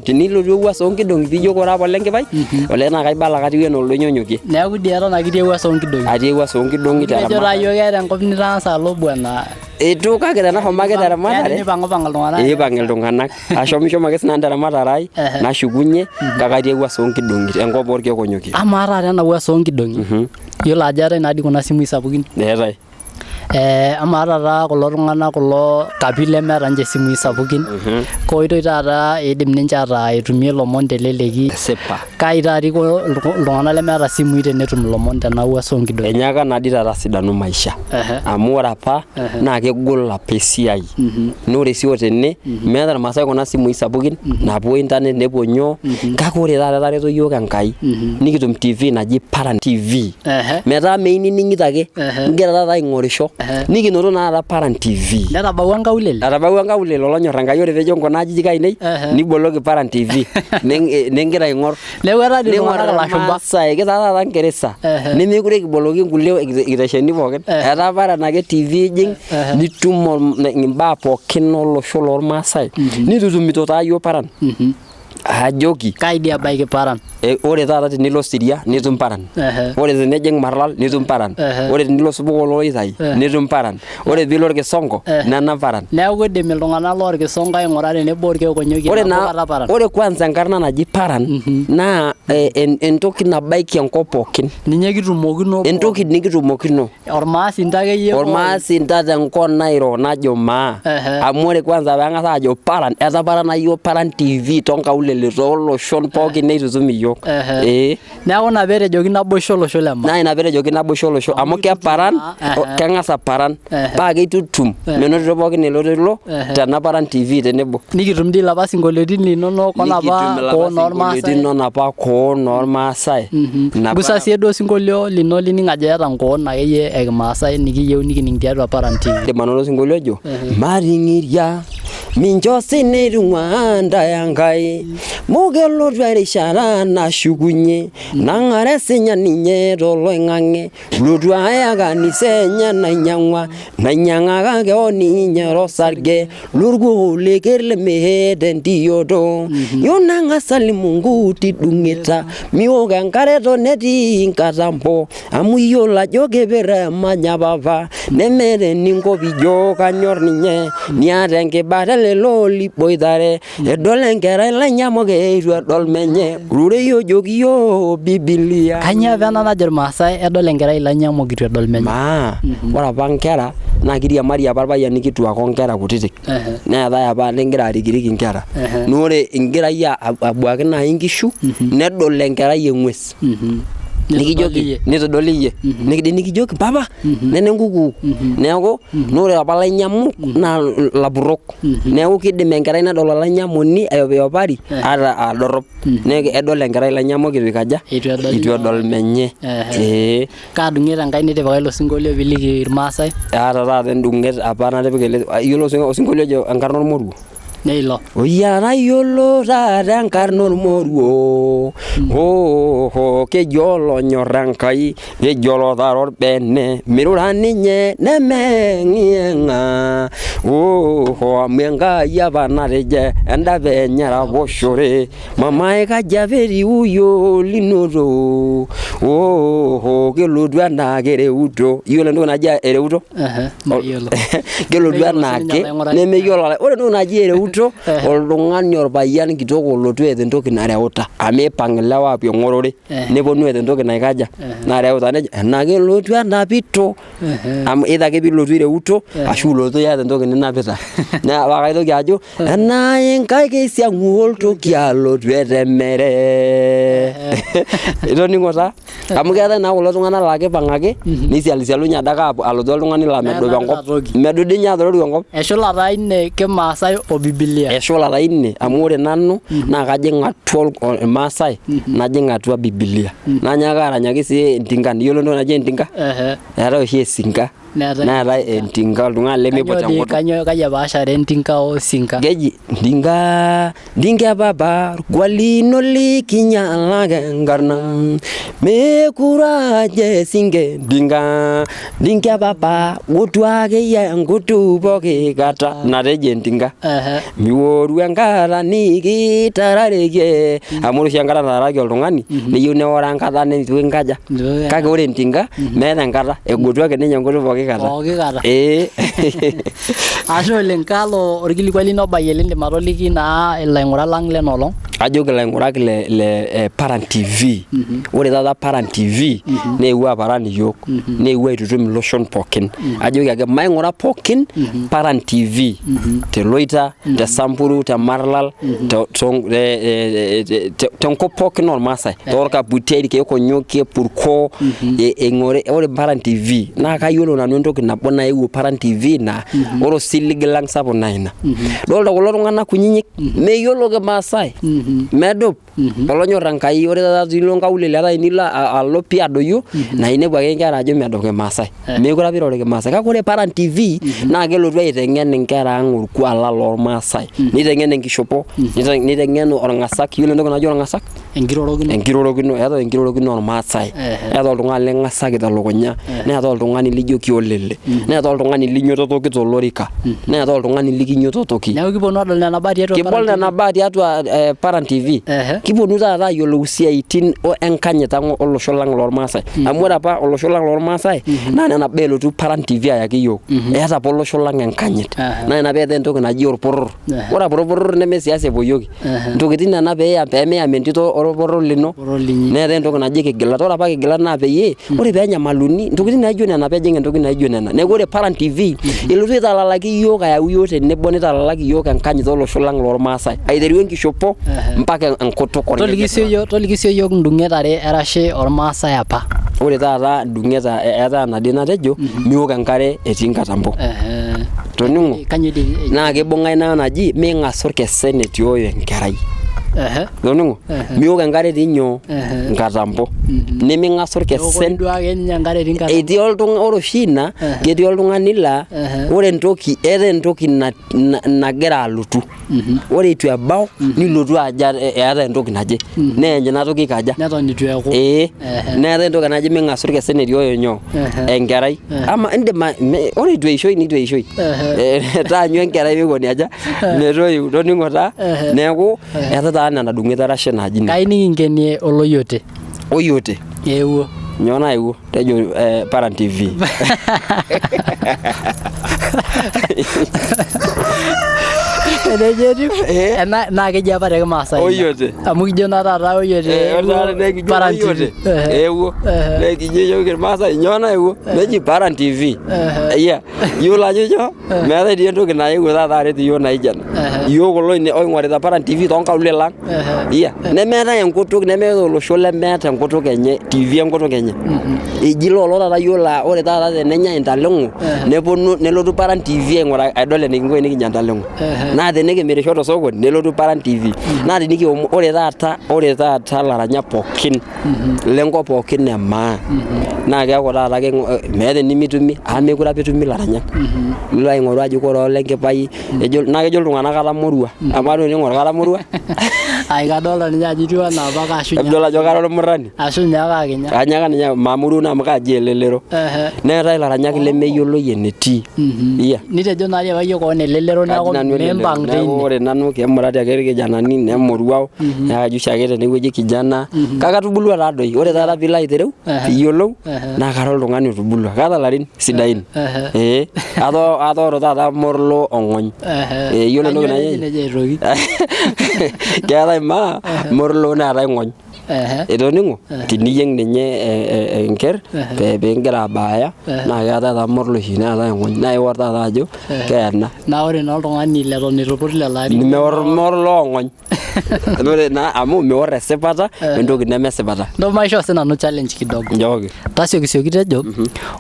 Tenilotu ewuas onkidong'i piijo kore apa olenkipai olee naa kaibala katiu enaa oldonyonyokie. Neeku dii eton ake itii ewuas onkidong'i. Atii ewuas onkidong'i teramatare. Ejo taa yiok keeta enkop nitaasa alo bwana. Eitu kake tenashomo ake teramatare. Nipang'ipang' iltung'anak. Eipang' iltung'anak. Ashomishomo ake sinanu teramatare ai nashukunye kake atii ewuas onkidong'i enkop orkekonyokie. Amaa taata ena wuas onkidong'i. Yiolo ajo eetae naa dii kuna simui sapukin. Eetae. Amaa taata kulo tung'anak kulo kapi lemeeta ninche simui sapukin. Koitoi taata eidim ninche ataa etumie ilomon teleleki. Esipa. Kai taata iko iltung'anak lemeeta simui tenetum ilomon tena wuas onkidong'i. Enyaaka naa dii taata asidanu maisha. Amu ore apa naa kegol apa esiai. Naa ore sii tene meeta irmaasai kuna simui sapukin naapuo internet nepuo nyoo. Kake ore taata etareto yiok Enkai nikitum TV naji Paran TV. Metaa meinining'ito ake. Igira taata aing'orisho. Nikinoto naa taata Paran TV. Netabawua nkaulele. Etabawua nkaulele olonyorr Enkai ore peejo nkuna ajijik ainei niboloki Paran TV. Nigira aing'orr. Neeku etaa dii iltung'anak ilashumba. Kitaa taata Ngeresa. Nemekure kiboloki nkulie kitesheni pookin. Etaa Paran ake TV ijing nitum imbaa pookin olosho lormaasai. Nitutumito taa yiok Paran. Ajoki. Kai dii ebaiki Paran. Ore taata tenilo Siria nitum Paran. Ore tenijing Marlal nitum Paran. Ore tenilo Supuko Oloitai nitum Paran. Ore piilo Orkisongo nena Paran. Neeku idim iltung'anak loorkisongo aing'ura tenebo orkekonyokie. Ore kwanza enkarna naji Paran naa entoki nabaiki enkop pookin. Ninye kitumokino. Entoki nikitumokino. Ormaasinta akeyie. Ormaasinta tenkop nairo najo maa. Amu ore kwanza peeng'as aajo Paran etaparana yiok Paran TV tonkaulele tooloshon pookin neitutum iyiok. Neeku ina peetejoki naboisho olosho le maa. Naa ina peetejoki naboisho olosho amu keparan keng'as aparan paa keitutum menotito pookin elotilo tena Paran TV tenebo. Nikitum dii ilapa sinkolioitin linonok onapa koon ormaasai. Onapa koon ormaasai. Gusa sii duo sinkolio lino lining' ajo eeta nkoon akeyie ekimaasai nikiyieu nikining' tiatua Paran TV. Indim anoto osinkolio ojo mating'iria mincho sinitung'ua ntae Enkai mukelotu erishata nashukunye nang'are sinya ninye toloing'ang'e lotu aya kanisa enye nainyang'aka keon ninye osarge lorkuo leker lemeeta entioto yiok nang'as alimu Mungu tidung'ita miok enkare tonetii nkatambo amu iyiolo ajo keper emanya papa nemeeta eninko piijo kanyorr ninye niata enkibata lelo liboitare edol enkerai lainyamoke eitu edol menye rure ojoki yiok Biblia. Kanyoo apa ena najo irmaasai edol enkerai lainyamoke eitu edol menye? Ore apa nkera naa kiriamari apa irpayiani kituak onkera kutitik. Neetai apa ligira arikiriki nkera. Naa ore igira iyie abuaki naaji nkishu nedol enkerai eng'ues. Nikijoki nitodoli iyie nikijoki papa nene nkukuu neeku ore apa lainyamuk naa lapurrok neeku kidim enkerai nedol olainyamuni ayopiyopari ata adorrop neeku edol enkerai lainyamoke eitu ikaja eitu edol menye. Kaadung'et Enkai nitipika ilo sinkolio piiliki irmaasai. Aata taata endung'et apa natipika ele iyiolo osinkolio ojo enkarna ormoruo. Neilo. Oyiara yiolo taata enkarna ormoruo kejo olonyorr Enkai kejo olotara orbene mirura ninye nemeng'ieng'a amu Enkai apa natejo endape enye raposhore mamae kaja petiu yiok linoto kelotu enaake ereuto iyiolo entoki naji ereuto? Kelotu enaake nemeyiolo ore entoki naji ereuto oltung'ani orpayian kitok olotu eeta entoki nareuta amu ipang' ilewa aapuo eng'orore neponu eeta entoki naikaja nareuta nejo ena kelotu enapito amu either ake piilotu ireuto ashu ilotu iyata entoki ninapita. Naa kaitoki ajo enaa Enkai keisiang'u oltoki alotu etemere. Itoning'o taa amu keetai naa kulo tung'anak laa kipang' ake nisialisialunye adake alotu oltung'ani laa medup enkop medup dii ninye atororu enkop. Eshula taa ine kimaasai o Biblia. Eshula taa ine amu ore nanu naa kajing' atua irmaasai najing' atua Biblia. Nanyaaka aranyaki sii entingan iyiolo entoki naji entinga? Eetai oshi esinka neetai entinga oltung'ani lemiput enkutuk. Kaji epaashare entinga osinka? Keji ndinga papa orkwalino likinyalaka enkarna mekure aje sinke ndinga papa gutu akeyie enkutuk pooki kata natejo entinga. miworu enkata nikitarareki amu ore oshi enkata nataraki oltung'ani neyieu neora enkata neitu inkaja kake ore entinka meeta enkata egotu ake ninye enkutuk pooki kata ashe oleng kalo orkilikuai lino obayie lindim atoliki naa ilaing'urak lang lenoolong ajoki ilaing'urak le Paran TV ore taata Paran TV neewuo aparan iyiok neewuo aitutum iloshon pookin ajoki ake maing'ura pookin Paran TV teloita te Samburu te Marlal tenkop pookin ormaasai toorkaputia irkeek onyokie Purko eing'ore ore Paran TV naa kayiolo nanu entoki nabo naewuo Paran TV naa ore osiligi lang sapuk naa ina dolta kulo tung'anak kunyinyik meyiolo Kimaasai medup olonyor Enkai ore taata tilo nkaulele ata inilo alo pii adoyio naa inepu ake nkera ajo medup Kimaasai mekure apa irori Kimaasai kake ore Paran TV naa kelotu aiteng'en inkera ang orkuak lormaasai niteng'en enkishopo niteng'en orng'asak yiolo entoki naji orng'asak enkirorokino eeta enkirorokino ormaasai eeta oltung'ani ling'asaki telukunya neeta oltung'ani lijo kiolele neeta oltung'ani linyototoki tolorika neeta oltung'ani likinyototoki neeku kiponu adol nena baa tiatua Paran TV kiponu taata ayiolou siaitin enkanyit olosho lang lormaasai amu ore apa olosho lang lormaasai naa nena baa elotu Paran TV ayaki yiok eeta apa olosho lang enkanyit naa ina peeta entoki naji orporor ore orporor neme siasa epoyioki ntokitin nena peemeyam entito orporor lino neeta entoki naji kigilat ore apa kigilat naa peyie ore peenyamaluni ntokitin naijo nena peejing entoki naijo nena neeku ore Paran TV elotu aitalalaki yiok ayau yiok tenebo nitalalaki yiok enkanyit olosho lang lormaasai aiteru enkishopo mpaka enkutuk toliki sio yiok ndung'et are erashe ormaasai apa ore taata ndung'et eeta enadii natejo miok enkare etii nkatambo toning'o naa kibung'ai ina naji ming'asu orkesen etii oyo enkerai toning'o miok enkare etii nyoo nkatambo neming'asu orkesen etii oltung'ani ore oshi ina ketii oltung'ani laa ore eeta entoki nagira alotu ore itu ebau nilotu aja eeta entoki naje neenye ina toki kaja neton itu eeku neeta entoki naji ming'asu orkesen etii oyo nyoo enkerai ama indim ore itu eishoi nitu eishoi taanyu enkerai mikoni aja metoyu toning'o taa neeku eeta taa nena dung'et arashe naaji kai nikingenie oloyote eewuo nyoo naewuo tejo Paran TV naa keji apa te Kimaasai oyote amu kijo naa taata oyote Paran TV eewuo nekijo yiok Irmaasai nyoo naewuo neji Paran TV yiolo ajo nyoo meetai dii entoki naewuo taata aret iyiok naijo ena yiok kulo oing'orita Paran TV toonkaulele lang nemeetai enkutuk nemeetai olosho lemeeta enkutuk enye TV enkutuk enye eji lolo taata yiok laa ore taata tenenya intaleng'o nelotu Paran TV aing'ura adol enikinko enikinya intaleng'o naa tenekimirisho tosokoni nelotu Paran TV naa ore taata laranyak pookin lenkop pookin emaa naa keeku taata meeta enimitumi mekure apa etumi laranyak nilo aing'oru ajo kore olenkipai naa kejo iltung'anak katamorua amu ore ning'or katamorua kadolta ninye ajo etiu enaa apa kaashunya edol ajo kara ormurrani ashunya ake akinya anyaka ninye mamuru naa amu kaji elelero neetai laranyak lemeyioloi enetii nitejo naari apa yiok koon elelero neeku mimpang teine ore nanu kemurati ake irkijanani nemoruau neekajo oshiake tenewueji kijana kake atubulua taadoi ore taata piilo aitereu piiyiolou naa kara oltung'ani otubulua kaata larin sidain atooro taata morlo ong'ony yiolo entoki naji keetai maa morlo neetai ng'ony etoning'o teniyieng ninye enker piingira abaaya naa keetai taa morlo oshi neetai ng'ony naa iwor taata ajo keena naa ore naa oltung'ani leton itu iput lelo arin meor morlo ong'ony ore naa amu meor esipata entoki nemesipata ndo maisho sinanu challenge kidogo njooki tasiokisioki tejo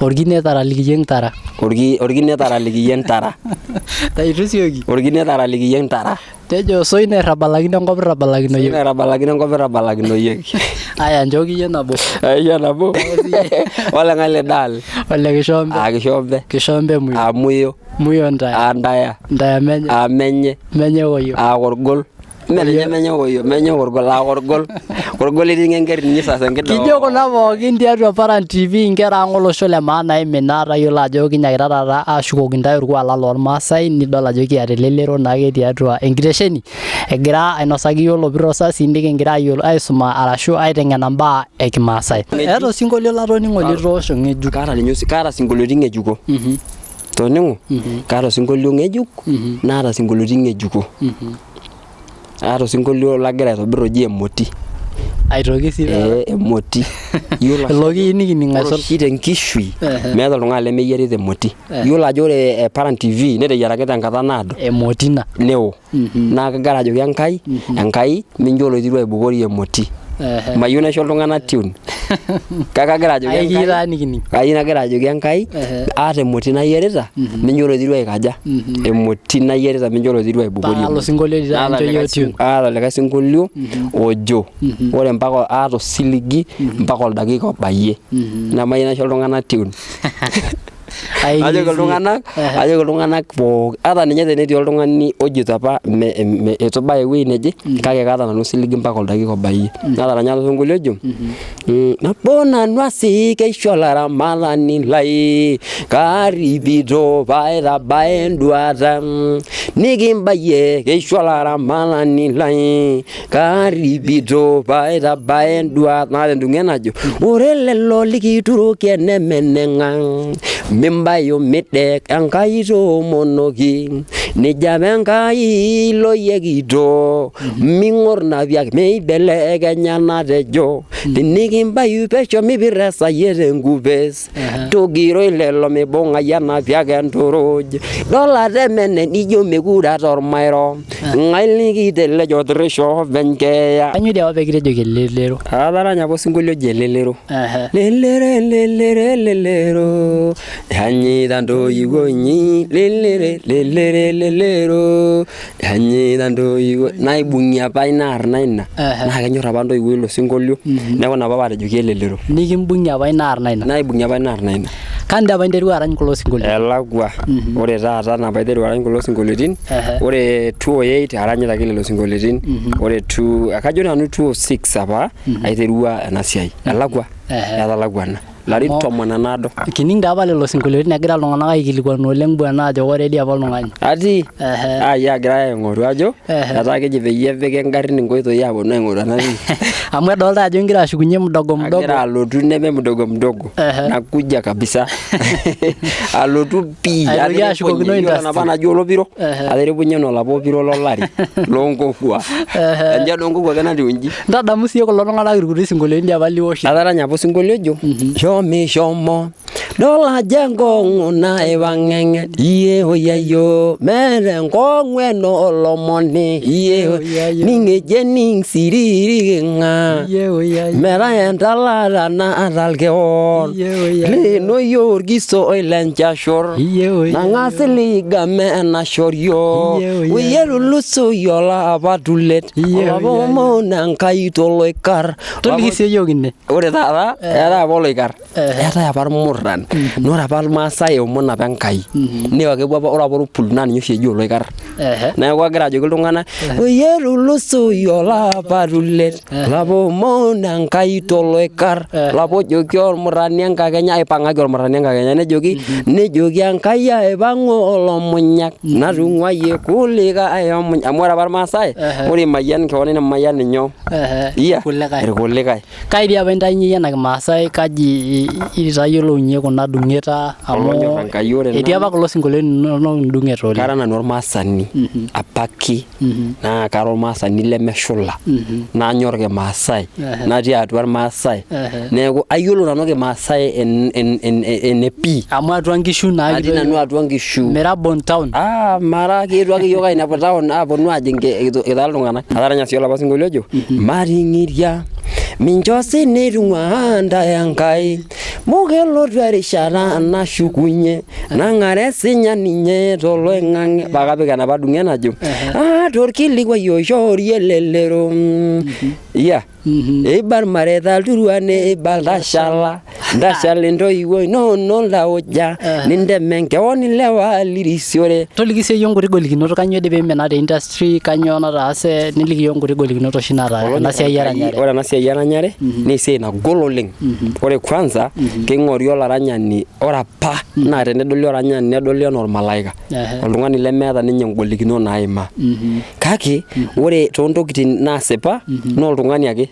orkine taralikiyieng tara orkine taralikiyieng tara taitusioki orkine taralikiyieng tara tejo soi nairabalakino enkop irabalakino yiok nairabalakino enkop irabalakino yiok aya njooki yie nabo ole ng'ae lidaal ole kishombe muyo muyo ndaya ndaya menye menye menye koyo korgol menyo orgol etii enkerr ninye sasa nkido. Kijo kuna pookin tiatua Paran TV nkera ang' olosho le maana imina tayiolo ajo kinyakita taata ashukoki ntae orkuak lormaasai nidol ajo kiata elelero naake tiatua enkitesheni egira ainosaki yiok Lopiro Sasi nikingira aisuma arashu aiteng'ena mbaa ekimaasai. Eeta osinkolio latoning'o litoosho ng'ejuk. Kaata sinkolioitin ng'ejuko. Toning'o? Kaata osinkolio ng'ejuk naata sinkolioitin ng'ejuko. Aata osinkolio lagira aitobirr oji Emoti. Aitoki sii Emoti. Ilo kining aisul. Oshi tenkishui meeta oltung'ani lemeyierita Emoti. Yiolo ajo ore Paran TV neteyiaraki tenkata naado. Emoti ina. Neo. Naa kagira ajoki Enkai mincho oloitirua aibukori Emoti. Mayieu naisho iltung'anak tune. Kagira ajoki Enkai. Kayieu nagira ajoki Enkai aata Emoti nayierita mincho oloitirua aikaja. Emoti nayierita mincho oloitirua aibukori. Alo sinkolio litancho yiok tune. Aata likae sinkolio ojo ore mpaka aata osiligi mpaka oldakika obayie. Namayieu naisho iltung'anak tune. Ajoki iltung'anak pooki ata ninye tenetii oltung'ani ojito apa eitu baya ewueji neje kake kaata nanu osiligi mpaka oldakika obayie. Nataranya osinkolio ojo nabo nanu asik keisho olaramatani lai kaaripito paitabaya enduata nikimbayie keisho olaramatani lai kaaripito paitabaya enduata. Naata endung'e najo ore lelo likituroki enemeneng'a mimbayo midek Enkai toomonoki nijape Enkai loyekito ming'or napiak meibelekenya natejo tinikimbayu pesho mipirr esayie tenkupes togiroi lelo mibung'ai enapiak enturruj dola temene nijo mekure tormairo ng'ae likitelejo tirisho openy keya. Kanyoo dii apa pekitejoki elelero? Ataranya apa osinkolio oji elelero. Lelero Hanyita ntoiwuo inyi lelero hanyita ntoiwuo naibung'ie apa ina arna ina naa kenyorr apa ntoiwuo ilo sinkolio neeku ina apa paatejoki elelero. Nikimbung'ie apa ina arna ina? Naibung'ie apa ina arna ina. Kanda apa interua arany kulo sinkolioitin? Elakwa. Ore taata napa aiteru arany kulo sinkolioitin ore 2008 aranyita ake lelo sinkolioitin ore kajo nanu 2006 apa aiterua ena siai. Elakwa. Etalakwana. Larin 12. Kining daa apa lelo sinkolioitin egira iltung'anak aikilikuanu oleng bwana ajo ore dii apa oltung'ani. Ati? Egira aing'oru ajo etaa keji peyie epiki engarrin inkoitoi aponu aing'oru ena toki. Amu edolta ajo igira ashukunye mdogo. Agira alotu neme mdogo. Nakuja kabisa. Alotu pii. Aitoki ashukokino industry. Apa naji Olopiro. Aterepunye nolapa opiro lolari loonkokua. Enja doonkokua ake natiu inji. Ntadamu siiyie kulo tung'anak irkuti sinkolioitin apa liwoshito. Ataranya apa osinkolio ojo shomo dola jengo na ewang'eng'e iye oyayo mere ngong'weno olomoni iye ningeje ning siriri ng'a mera entalata na atalkeon leno yorgiso oilenchashor nang'asiliga mena shorio uyerulusu yola apatulet olapomona Enkai toloikar. Toliki siiyie yiok ine. Ore taata eetai apa oloikar eetai apa irmurran nore apa irmaasai eomon apa Enkai neeku kepuo apa ore apa orpul naa ninye oshi eji oloikar. Neeku agira ajoki iltung'anak oyerulusu yolapatulet lapomona Enkai toloikar lapojoki ormurrani enkakenya aipang'aki ormurrani enkakenya nejoki Enkai aipang'u olomunyak natung'uayie kulikae omuny amu ore apa irmaasai ore imayian keon nemayian inyoo irkulikae. Kai dii apa intayunye ena kimaasai kaji itayiolounye kuna dung'eta amu etii apa kulo sinkolioitin inonok indung'eta oleng. Kara nanu ormaasani apake naa kara ormaasani lemeshula nanyorr kimaasai natii atua irmaasai neeku ayiolo nanu kimaasai ene pii. Amu atua nkishu naa atii nanu atua nkishu. Mirabon town. Mara kietuo ake yiok ainepu town aponu ajing kitaa iltung'anak. Ataranya sii olapa sinkolio ojo mating'iria mincho sinitung'ua ntae Enkai mukelotu erishata nashukunye nang'are sinya ninye toloing'ang'e pakapik enapa dung'e najo torkilikuai oishoori elelero eibar mareta ilturuane eibar ndashala entoiwuo inono lauja nindeme keon ilewa lirisiore. Toliki siiyie nkuti golikinot kanyoo dii peimina te industry kanyoo nataase niliki yiok nkuti golikinot oshi naata ena siai eranyare. Ore ena siai eranyare naa esiai nagol oleng. Ore kwanza keing'ori olaranyani ore apa naa tenedoli oranyani nedoli enaa ormalaika, oltung'ani lemeeta ninye ngolikinot naimaa. Kake ore toontokitin naasipa naa oltung'ani ake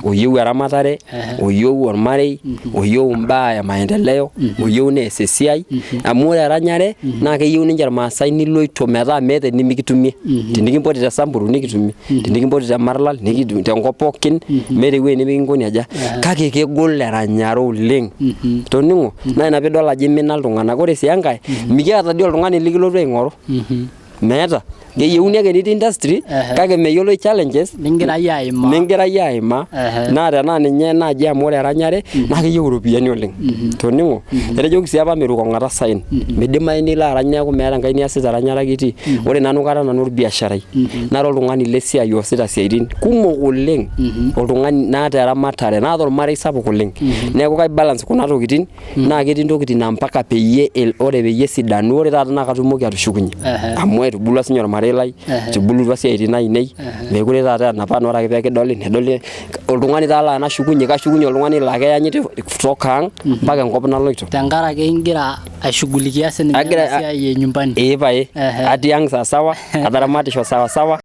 oyieu eramatare, oyieu ormarei, oyieu imbaa e maendeleo, oyieu nees esiai amu ore eranyare naa keyieu ninche irmaasai niloito metaa meeta enimikitumie. Tenikimpoti te Samburu nikitumie, tenikimpoti te Marlal nikitumie, tenkop pookin meeta ewueji nimikinkoni aja. Kake kegol eranyare oleng. Toning'o naa ina piidol ajo imina iltung'anak. Ore sii enkae mikiata dii oltung'ani likilotu aing'oru. Meeta. Keyieuni ake nitii industry kake meyioloi challenges ningirai aimaa. Ningirai aimaa naa tenaa ninye naaji amu ore eranyare naa keyieu iropiyiani oleng. Toning'o etejoki sii apa meruko ong'ata sain. Midimayu nilo arany neeku meeta enkai niasita eranyare ake itii. Ore nanu kara nanu orbiasharai nara oltung'ani lesiai oosita isiaitin kumok oleng. Oltung'ani naata eramatare naata ormarei sapuk oleng. Neeku kai balance kuna tokitin naa ketii ntokitin naa mpaka peyie ore peyie esidanu ore taata naa katumoki atushukunye amu etubulua sinye ormarei lai, etubulutua siaitin ainei, mekure taata enapa naa ore ake peekidoli nedoli oltung'ani taa laa nashukunye kashukunye oltung'ani laa keyanyit kutoka ang' mpaka enkop naloito. Tenkaraki igira aishughulikia sininye ena siai e nyumbani. Ee pae atii ang' sawa sawa, ataramatisho sawa sawa.